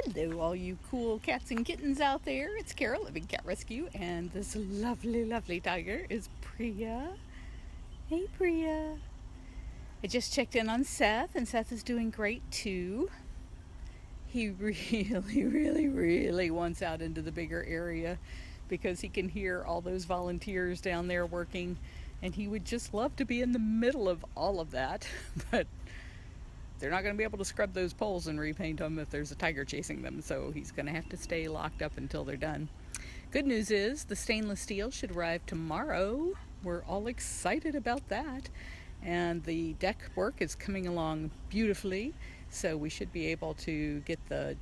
Hello, all you cool cats and kittens out there. It's Carol, Living Cat Rescue, and this lovely, lovely tiger is Priya. Hey, Priya. I just checked in on Seth, and Seth is doing great too. He really wants out into the bigger area because he can hear all those volunteers down there working, and he would just love to be in the middle of all of that, but they're not going to be able to scrub those poles and repaint them if there's a tiger chasing them, so he's going to have to stay locked up until they're done. Good news is the stainless steel should arrive tomorrow. We're all excited about that. And the deck work is coming along beautifully, so we should be able to get the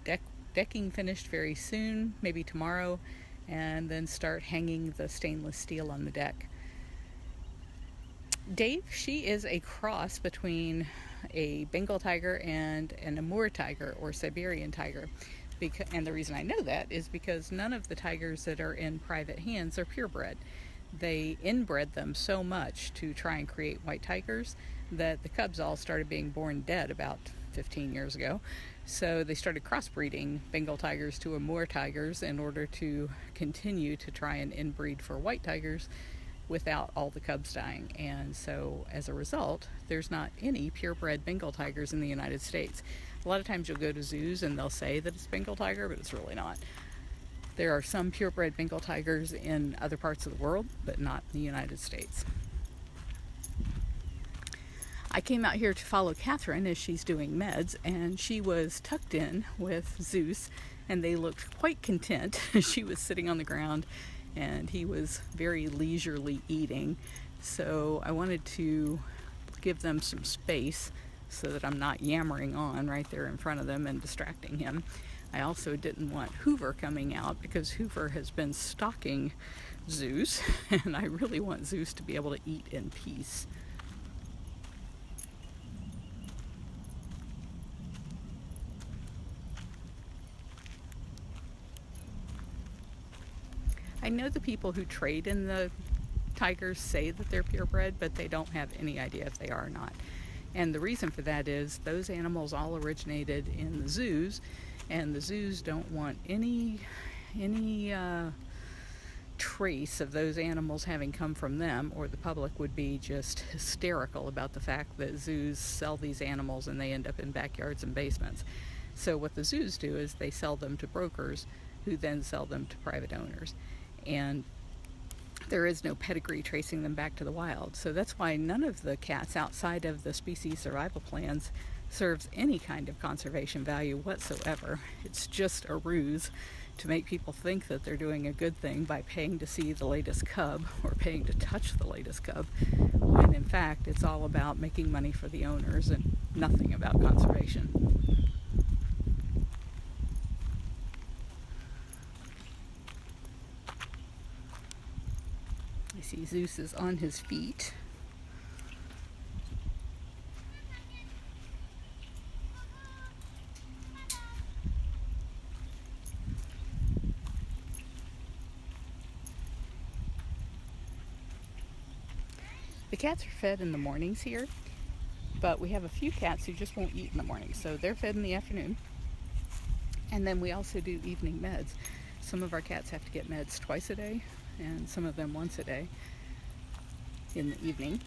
decking finished very soon, maybe tomorrow, and then start hanging the stainless steel on the deck. Dave, she is a cross between a Bengal tiger and an Amur tiger or Siberian tiger. And the reason I know that is because none of the tigers that are in private hands are purebred. They inbred them so much to try and create white tigers that the cubs all started being born dead about 15 years ago. So they started crossbreeding Bengal tigers to Amur tigers in order to continue to try and inbreed for white tigers without all the cubs dying. And so as a result, there's not any purebred Bengal tigers in the United States. A lot of times you'll go to zoos and they'll say that it's Bengal tiger, but it's really not. There are some purebred Bengal tigers in other parts of the world, but not in the United States. I came out here to follow Kathryn as she's doing meds, and she was tucked in with Zeus, and they looked quite content. She was sitting on the ground, and he was very leisurely eating. So I wanted to give them some space so that I'm not yammering on right there in front of them and distracting him. I also didn't want Hoover coming out because Hoover has been stalking Zeus, and I really want Zeus to be able to eat in peace. I know the people who trade in the tigers say that they're purebred, but they don't have any idea if they are or not. And the reason for that is those animals all originated in the zoos, and the zoos don't want any trace of those animals having come from them, or the public would be just hysterical about the fact that zoos sell these animals and they end up in backyards and basements. So what the zoos do is they sell them to brokers who then sell them to private owners. And there is no pedigree tracing them back to the wild. So that's why none of the cats outside of the species survival plans serves any kind of conservation value whatsoever. It's just a ruse to make people think that they're doing a good thing by paying to see the latest cub or paying to touch the latest cub, when in fact it's all about making money for the owners and nothing about conservation. I see Zeus is on his feet. The cats are fed in the mornings here, but we have a few cats who just won't eat in the morning, so they're fed in the afternoon. And then we also do evening meds. Some of our cats have to get meds twice a day, and some of them once a day in the evening.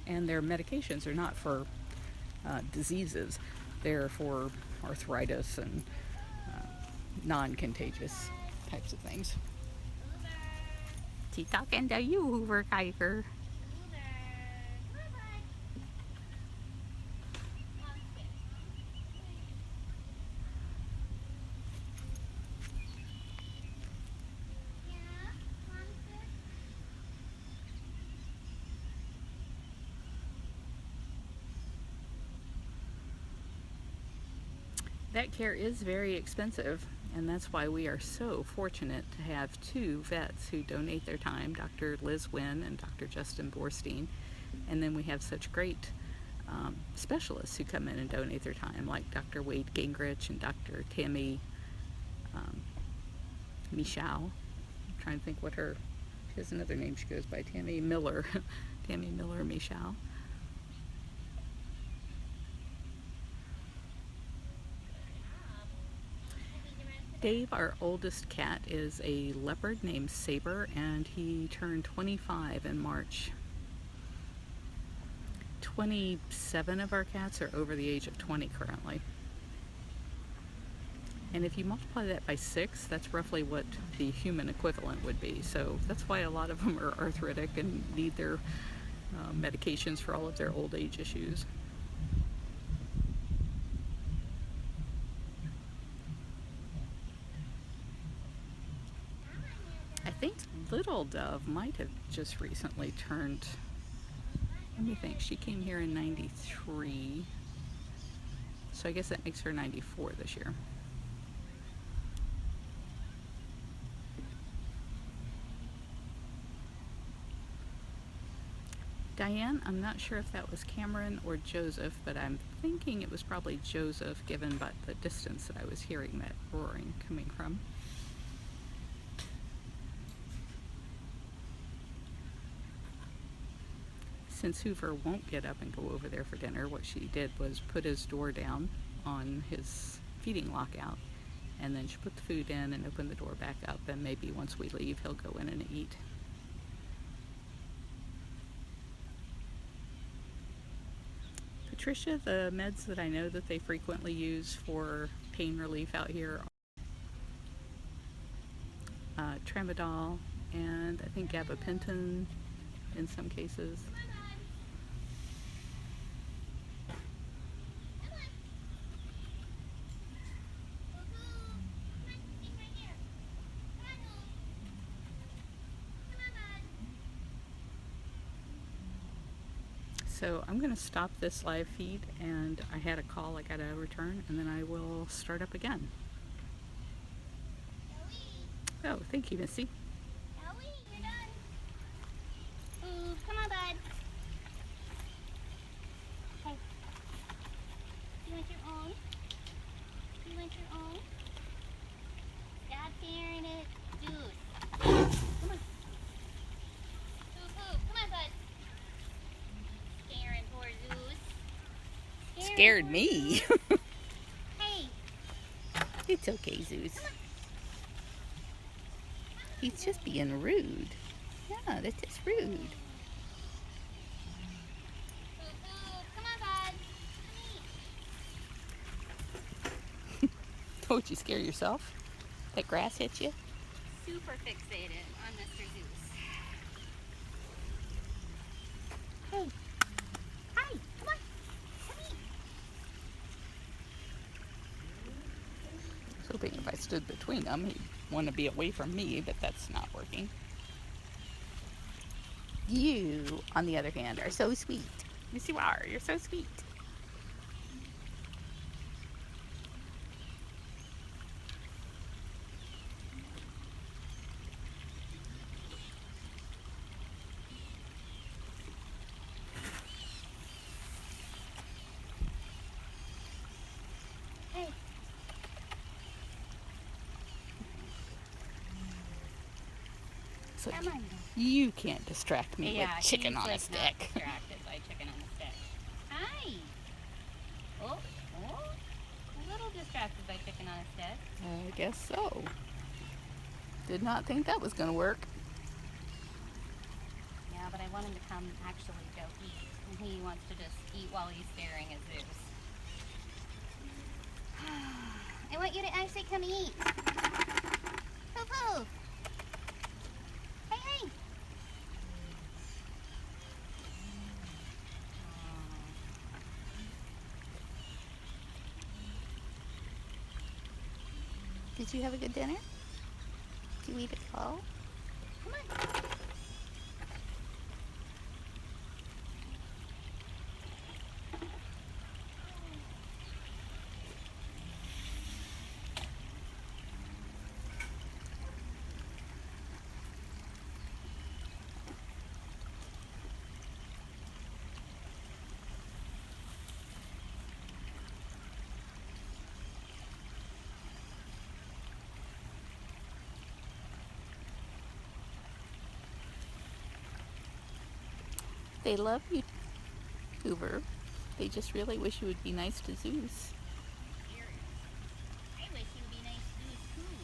And their medications are not for diseases. They're for arthritis and non-contagious types of things. She talking to you, Hoover tiger. Vet care is very expensive, and that's why we are so fortunate to have two vets who donate their time, Dr. Liz Wynn and Dr. Justin Borstein. And then we have such great specialists who come in and donate their time, like Dr. Wade Gingrich and Dr. Tammy Michal. I'm trying to think what she has another name she goes by, Tammy Miller. Tammy Miller Michal. Dave, our oldest cat, is a leopard named Saber, and he turned 25 in March. 27 of our cats are over the age of 20 currently. And if you multiply that by 6, that's roughly what the human equivalent would be. So that's why a lot of them are arthritic and need their medications for all of their old age issues. I think Little Dove might have just recently turned, let me think, she came here in 93, so I guess that makes her 94 this year. Diane, I'm not sure if that was Cameron or Joseph, but I'm thinking it was probably Joseph, given by the distance that I was hearing that roaring coming from. Since Hoover won't get up and go over there for dinner, what she did was put his door down on his feeding lockout, and then she put the food in and opened the door back up, and maybe once we leave he'll go in and eat. Patricia, the meds that I know that they frequently use for pain relief out here are tramadol and I think gabapentin in some cases. So I'm going to stop this live feed, and I had a call I got to return, and then I will start up again. Oh, thank you, Missy. Ellie, you're done. Ooh, come on, bud. Hey. You want your own? You want your own? Stop tearing it. Dude. Come on. Come on, bud. Scaring poor Zeus. Scared me. Hey. It's okay, Zeus. He's just being rude. Yeah, that's just rude. Come on, bud. Don't you scare yourself? That grass hit you? Super fixated on Mr. Zeus. Hey. Hi. Come on. Come eat. I was hoping if I stood between them, he'd want to be away from me, but that's not working. You, on the other hand, are so sweet. Yes, you are. You're so sweet. Hey. So Come on. you can't distract me with chicken on a he's, stick. Not distracted by chicken on a stick. Hi. Oh, a little distracted by chicken on a stick. I guess so. Did not think that was going to work. Yeah, but I want him to come actually go eat. And he wants to just eat while he's staring at Zeus. I want you to actually come eat. Poof poof. Hey, hey. Did you have a good dinner? Did you eat it all? Come on. They love you, Hoover. They just really wish you would be nice to Zeus. I wish you would be nice to Zeus too.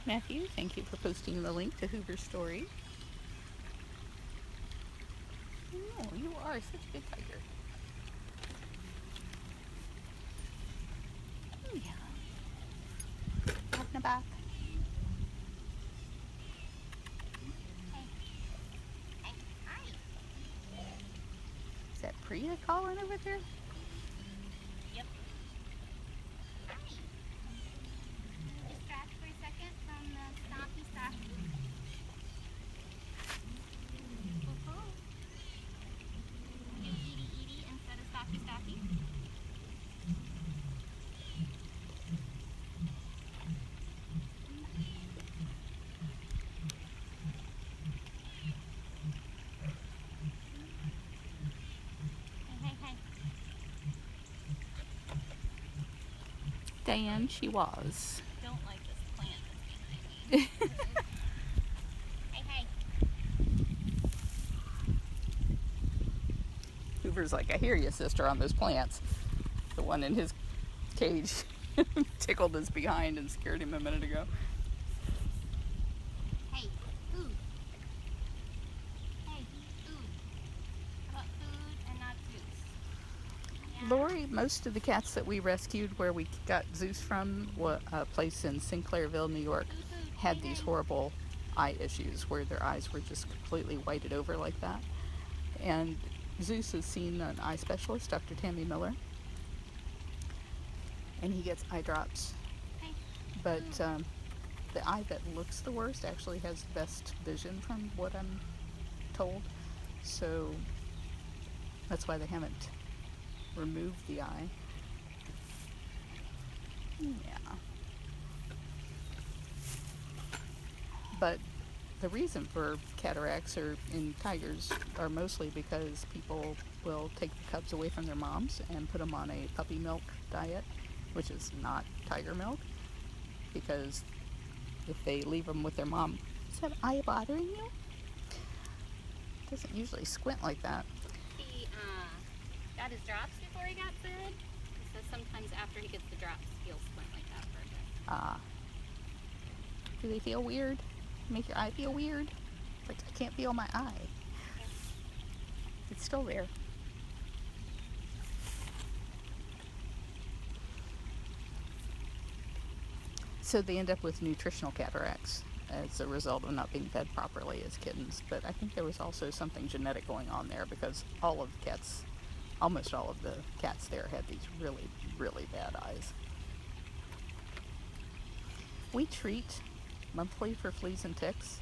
Matthew, thank you for posting the link to Hoover's story. Oh, you are such a good tiger. Oh, yeah. Out in the back. Is that Priya calling over there? Yep. Distract for a second from the stocky stocky. Do eaty instead of stocky stocky. Hey. Diane, she was. Don't like this plant that's behind me. Hey. Hoover's like, I hear you, sister, on those plants. The one in his cage tickled his behind and scared him a minute ago. Hey, food. Hey, food. How about food and not Zeus? Yeah. Lori, most of the cats that we rescued where we got Zeus from, a place in Sinclairville, New York, had these horrible eye issues where their eyes were just completely whited over like that. And Zeus has seen an eye specialist, Dr. Tammy Miller, and he gets eye drops. But the eye that looks the worst actually has the best vision from what I'm told. So that's why they haven't removed the eye. Yeah. But the reason for cataracts in tigers are mostly because people will take the cubs away from their moms and put them on a puppy milk diet, which is not tiger milk, because if they leave them with their mom, is that eye bothering you? It doesn't usually squint like that. He got his drops before he got fed. So sometimes after he gets the drops, he'll squint like that for a bit. Ah. Do they feel weird? Make your eye feel weird? Like, I can't feel my eye. Yeah. It's still there. So they end up with nutritional cataracts as a result of not being fed properly as kittens. But I think there was also something genetic going on there, because almost all of the cats there had these really, really bad eyes. We treat monthly for fleas and ticks.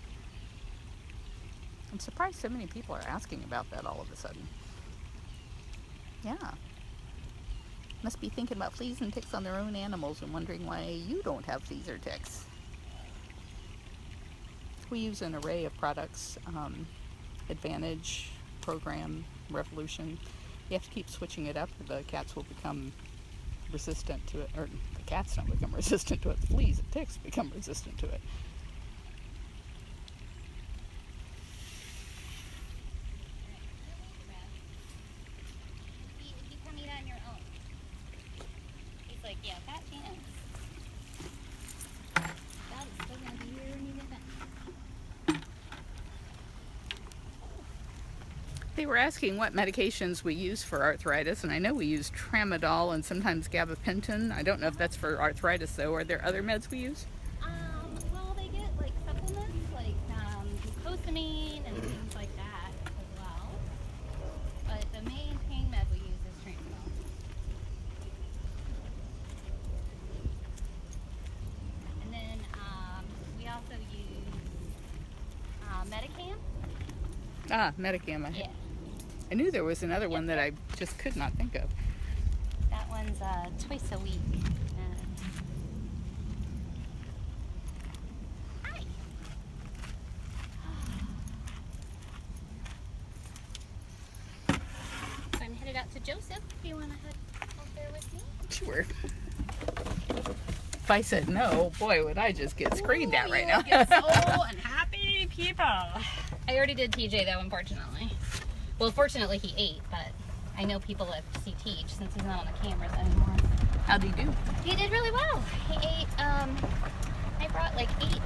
I'm surprised so many people are asking about that all of a sudden. Yeah. Must be thinking about fleas and ticks on their own animals and wondering why you don't have fleas or ticks. We use an array of products, Advantage, Program, Revolution. You have to keep switching it up, or the cats will become resistant to it, or the cats don't become resistant to it, the fleas and ticks become resistant to it. If you come eat on your own. He's like, yeah, that can. That is still going to be here when you get back. They were asking what medications we use for arthritis, and I know we use tramadol and sometimes gabapentin. I don't know if that's for arthritis, though. Are there other meds we use? Well, they get like supplements, like glucosamine and things like that as well. But the main pain med we use is tramadol. And then we also use Metacam. Ah, Metacam. Yeah. I knew there was another one that I just could not think of. That one's twice a week. Hi. So I'm headed out to Joseph. Do you want to head out there with me? Sure. If I said no, boy, would I just get screamed at right now. Get so unhappy people. I already did TJ though, unfortunately. Well, fortunately he ate, but I know people that see Teach since he's not on the cameras anymore. How'd he do? He did really well. He ate I brought like 8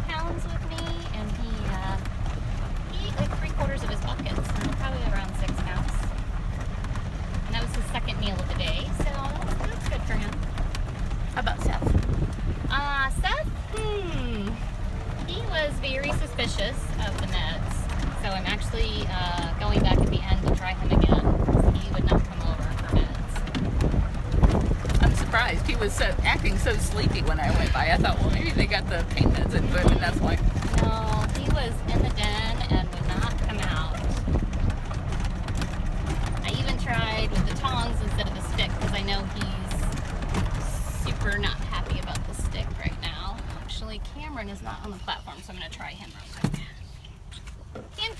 pounds with me, and he ate like 3/4 of his buckets, so probably around 6 pounds. And that was his second meal of the day, so that's good for him. How about Seth? Seth, he was very suspicious of the meds, so I'm actually going back at the end to try him again. He would not come over for meds. I'm surprised. He was acting so sleepy when I went by. I thought, well, maybe they got the pain meds into him, and that's why. No, he was in the den and would not come out. I even tried with the tongs instead of the stick, because I know he's super not happy about the stick right now. Actually, Cameron is not on the platform, so I'm going to try him real quick. Cam!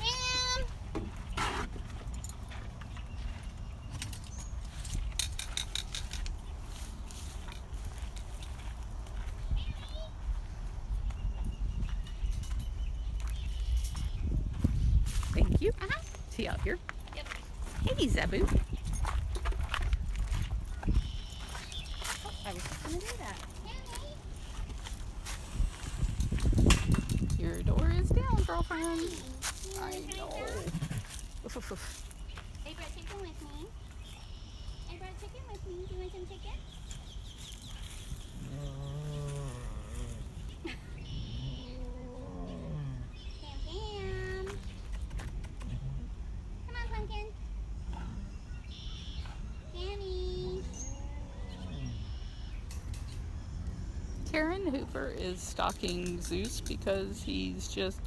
Thank you. Is he out here? Yep. Hey, Zabu. Oh, I was just going to do that. Your door is down, girlfriend. I know. Oof, oof, oof. Hey, brought chicken with me. I brought chicken with me. Do you want some chicken? Cam. Come on, pumpkin. Cammy. Karen Hoover is stalking Zeus because he's just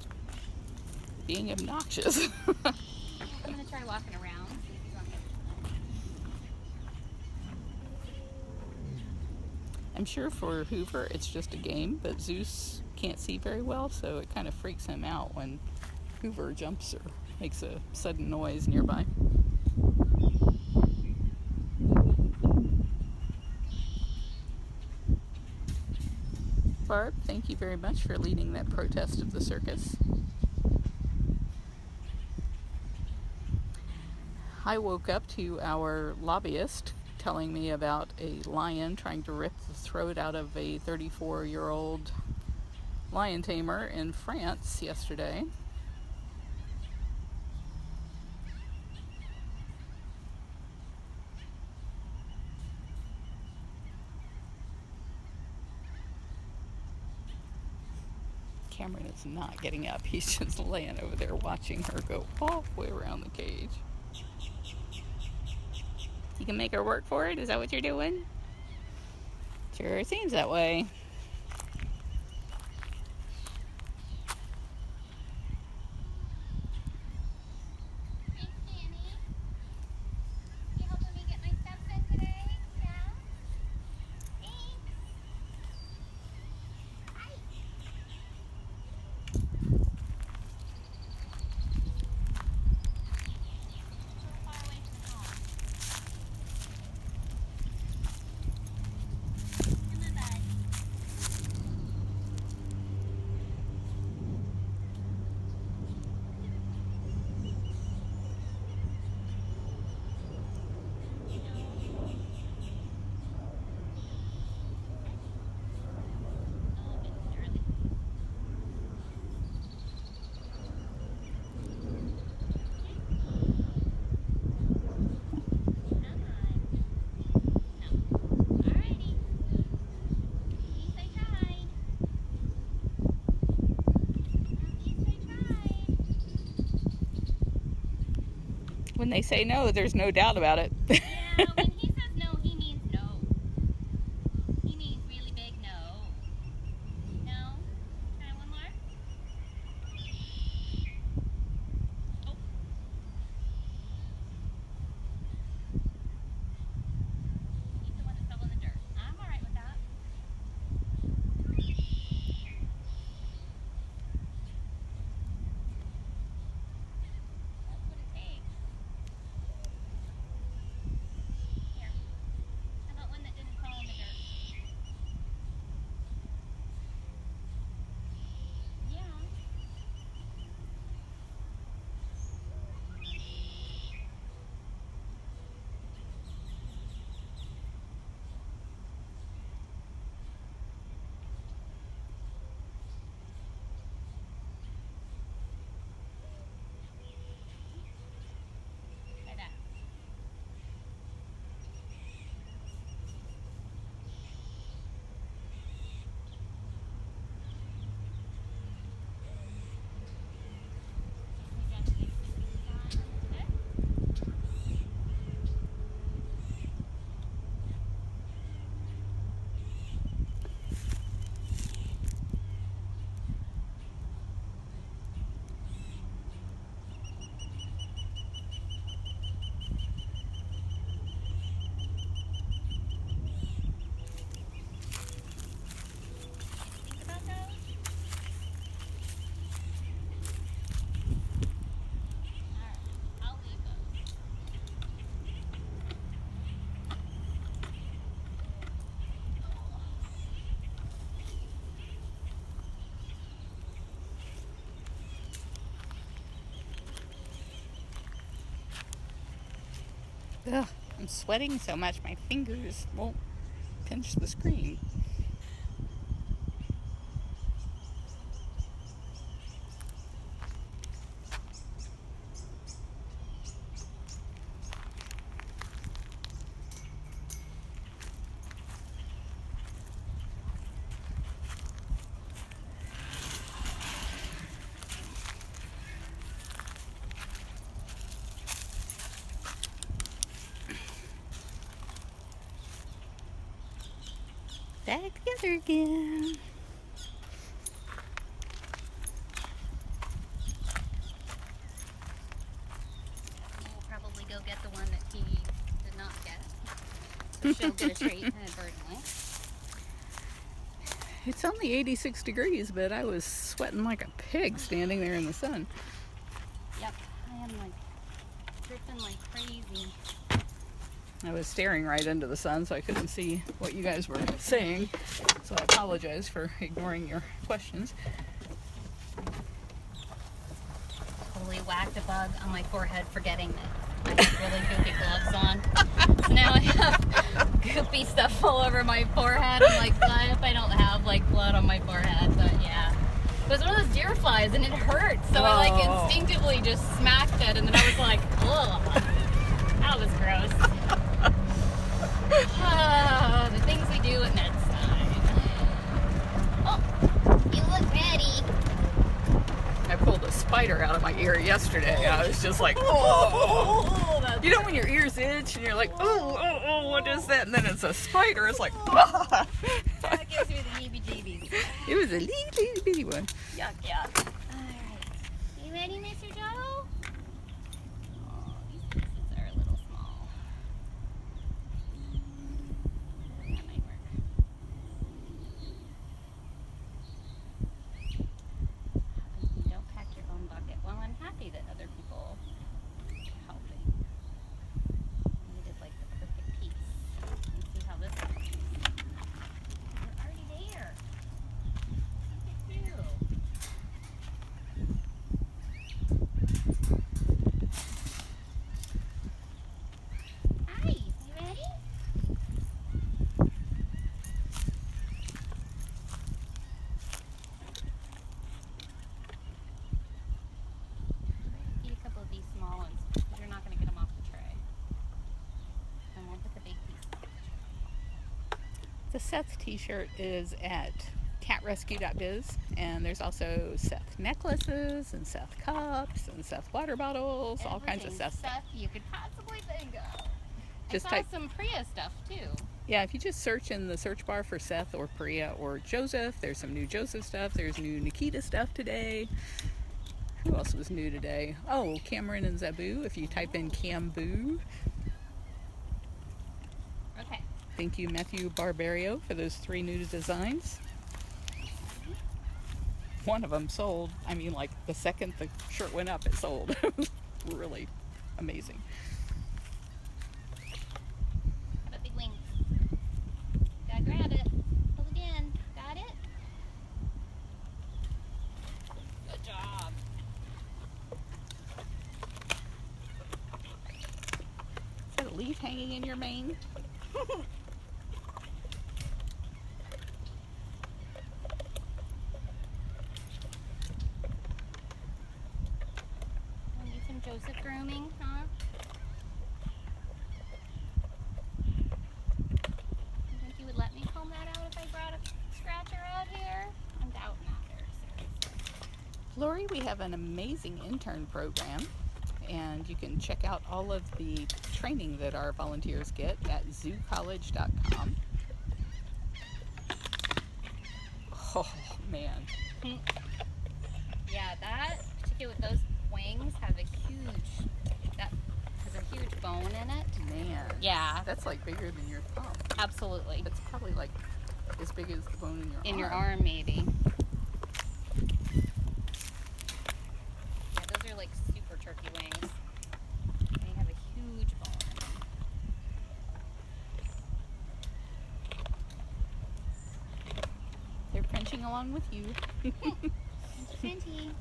being obnoxious. I'm going to try walking around. See if he's on me. I'm sure for Hoover it's just a game, but Zeus can't see very well, so it kind of freaks him out when Hoover jumps or makes a sudden noise nearby. Barb, thank you very much for leading that protest of the circus. I woke up to our lobbyist telling me about a lion trying to rip the throat out of a 34-year-old lion tamer in France yesterday. Cameron is not getting up. He's just laying over there watching her go all the way around the cage. You can make her work for it? Is that what you're doing? Sure seems that way. Thanks, Danny. You helping me get my steps in today? Yeah? Thanks. Hi. So far away from home. Come on, bud. When they say no, there's no doubt about it. Yeah, when he says no, he means no. He means really big no. No? Try one more? Oh. He's the one that fell in the dirt. I'm alright with that. That's what it takes. Here. Ugh, I'm sweating so much my fingers won't pinch the screen. Back together again. We'll probably go get the one that he did not get. So she'll get a treat inadvertently. It's only 86 degrees, but I was sweating like a pig standing there in the sun. Yep, I am like dripping like crazy. I was staring right into the sun, so I couldn't see what you guys were saying. So I apologize for ignoring your questions. Totally whacked a bug on my forehead, forgetting that I have really goopy gloves on. So now I have goopy stuff all over my forehead. I'm like, glad if I don't have like blood on my forehead, but yeah. It was one of those deer flies and it hurt, so I like instinctively just smacked it, and then I was like, ugh, that was gross. The things we do at Medside. Oh, you look ready. I pulled a spider out of my ear yesterday. I was just like, oh. You know when your ears itch and you're like, oh, what is that? And then it's a spider. It's like, oh. That gives me the heebie-jeebies. It was a little bitty one. Yuck, yuck. Alright. You ready, Mr. Joe? Oh, these pieces are a little small. That might work. You don't pack your own bucket. Well, I'm happy that other people are helping. You did like the perfect piece. Let's see how this goes. You're already there. Look at you. Hi, you ready? Eat a couple of these small ones because you're not going to get them off the tray. And we'll put the big piece on the tray. The Seth t-shirt is at catrescue.biz, and there's also Seth necklaces and Seth cups and Seth water bottles, all kinds of Everything Seth. you could possibly think of. Just I saw type- some Priya stuff too. Yeah, if you just search in the search bar for Seth or Priya or Joseph, there's some new Joseph stuff. There's new Nikita stuff today. Who else was new today? Oh, Cameron and Zabu. If you type in Camboo. Okay. Thank you, Matthew Barbario, for those 3 new designs. One of them sold. I mean, like, the second the shirt went up, it sold. It was really amazing. How about big wings? Gotta grab it. Pull it in. Got it? Good job. Is that a leaf hanging in your mane? Need some Joseph grooming, huh? You think you would let me comb that out if I brought a scratcher out here? I'm doubting that there, seriously. Lori, we have an amazing intern program, and you can check out all of the training that our volunteers get at zoocollege.com. Oh, man. Yeah, that, particularly with those wings, has a huge bone in it. Man. Yeah, That's like bigger than your thumb. absolutely. It's probably like as big as the bone in your arm. In your arm, maybe. Yeah, those are like super turkey wings. They have a huge bone in them. They're crunching along with you. Crunchy.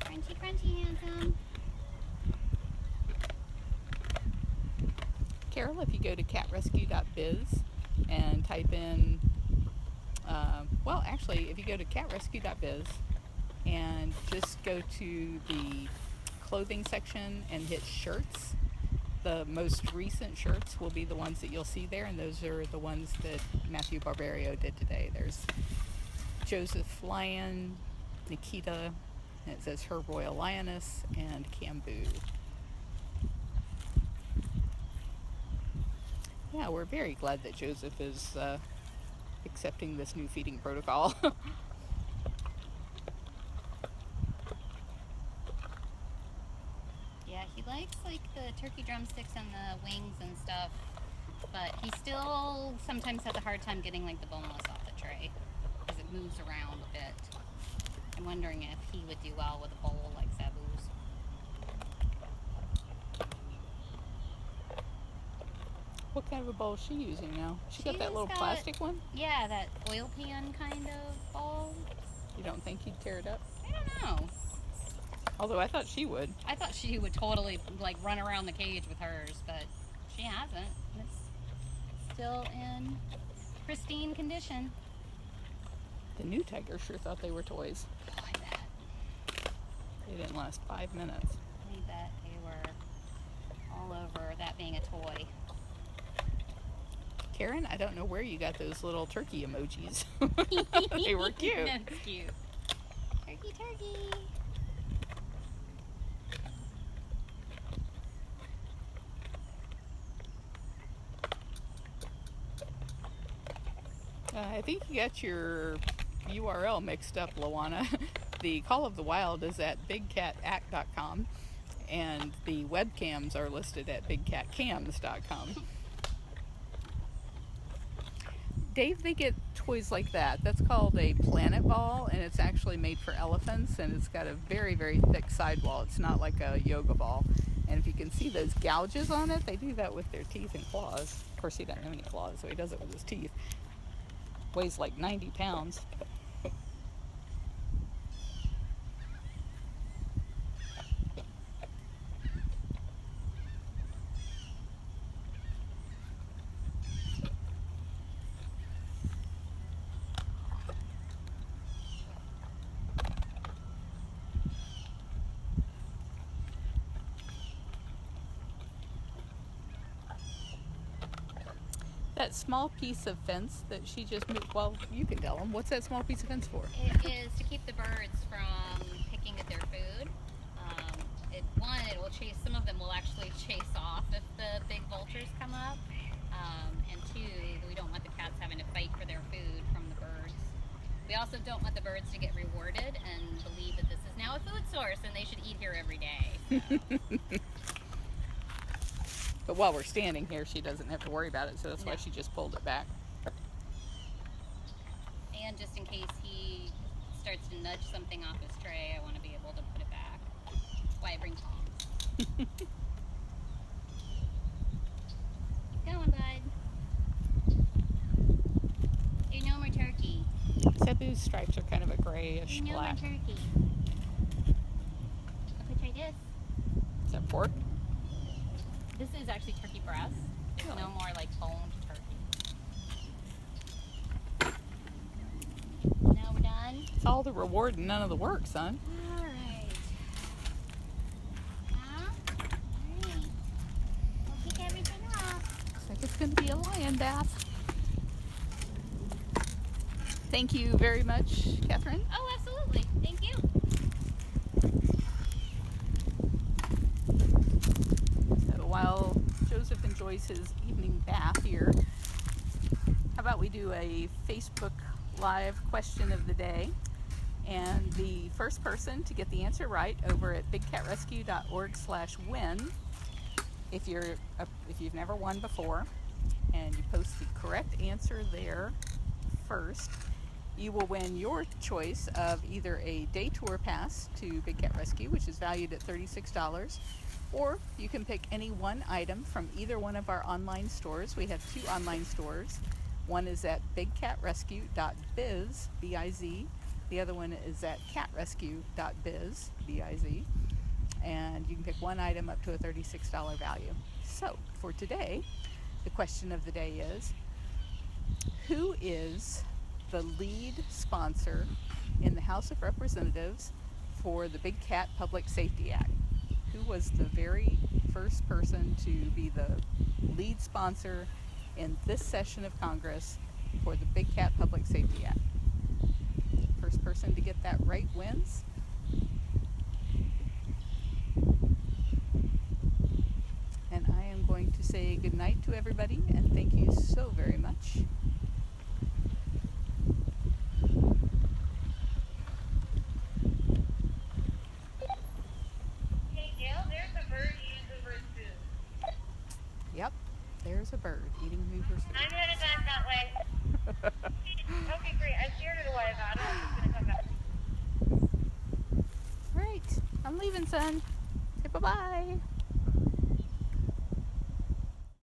Crunchy, crunchy, handsome. Carol, if you go to catrescue.biz and type in, well, actually, if you go to catrescue.biz and just go to the clothing section and hit shirts, the most recent shirts will be the ones that you'll see there, and those are the ones that Matthew Barbario did today. There's Joseph Lion, Nikita, and it says Her Royal Lioness, and Cambu. Yeah, we're very glad that Joseph is accepting this new feeding protocol. Yeah, he likes like the turkey drumsticks and the wings and stuff, but he still sometimes has a hard time getting like the boneless off the tray because it moves around a bit. I'm wondering if he would do well with a bowl like Zabu's. What kind of a bowl is she using now? She got that little plastic one? Yeah, that oil pan kind of bowl. You don't think he'd tear it up? I don't know. Although I thought she would. I thought she would totally like run around the cage with hers, but she hasn't. It's still in pristine condition. The new tiger sure thought they were toys. Oh, I bet. They didn't last 5 minutes. I bet they were all over that being a toy. Karen, I don't know where you got those little turkey emojis. They were cute. That's cute. Turkey, turkey. I think you got your URL mixed up, Luana. The Call of the Wild is at bigcatact.com, and the webcams are listed at bigcatcams.com. Dave, they get toys like that. That's called a planet ball, and it's actually made for elephants, and it's got a very, very thick sidewall. It's not like a yoga ball. And if you can see those gouges on it, they do that with their teeth and claws. Of course, he doesn't have any claws, so he does it with his teeth. Weighs like 90 pounds. That small piece of fence that she just moved, well, you can tell them. What's that small piece of fence for? It is to keep the birds from picking at their food. It will chase, some of them will actually chase off if the big vultures come up. And two, we don't want the cats having to fight for their food from the birds. We also don't want the birds to get rewarded and believe that this is now a food source and they should eat here every day. So. But while we're standing here, she doesn't have to worry about it, so that's why she just pulled it back. And just in case he starts to nudge something off his tray, I want to be able to put it back. That's why I bring tongs. Keep going, bud. You know more turkey. Zabu's stripes are kind of a grayish You know more black. turkey. Okay, try this. Is that pork? This is actually turkey breast. It's no more like boned turkey. Now we're done. It's all the reward and none of the work, son. All right. Huh? All right. We'll pick everything off. Looks like it's going to be a lion bath. Thank you very much, Kathryn. Oh, absolutely. Thank you. So while Joseph enjoys his evening bath here, how about we do a Facebook Live question of the day? And the first person to get the answer right over at bigcatrescue.org/win, if you've never won before and you post the correct answer there first, you will win your choice of either a day tour pass to Big Cat Rescue, which is valued at $36, or you can pick any one item from either one of our online stores. We have 2 online stores. One is at bigcatrescue.biz, B-I-Z. The other one is at catrescue.biz, B-I-Z. And you can pick one item up to a $36 value. So, for today, the question of the day is, who is the lead sponsor in the House of Representatives for the Big Cat Public Safety Act? Who was the very first person to be the lead sponsor in this session of Congress for the Big Cat Public Safety Act? First person to get that right wins. And I am going to say good night to everybody and thank you so very much. Hey Gail, there's a bird eating Hoover's food. Yep, there's a bird eating Hoover's food. I'm headed back that way. Okay, great. I scared it away, but I don't know if it's gonna come back. Right, I'm leaving, son. Say bye-bye.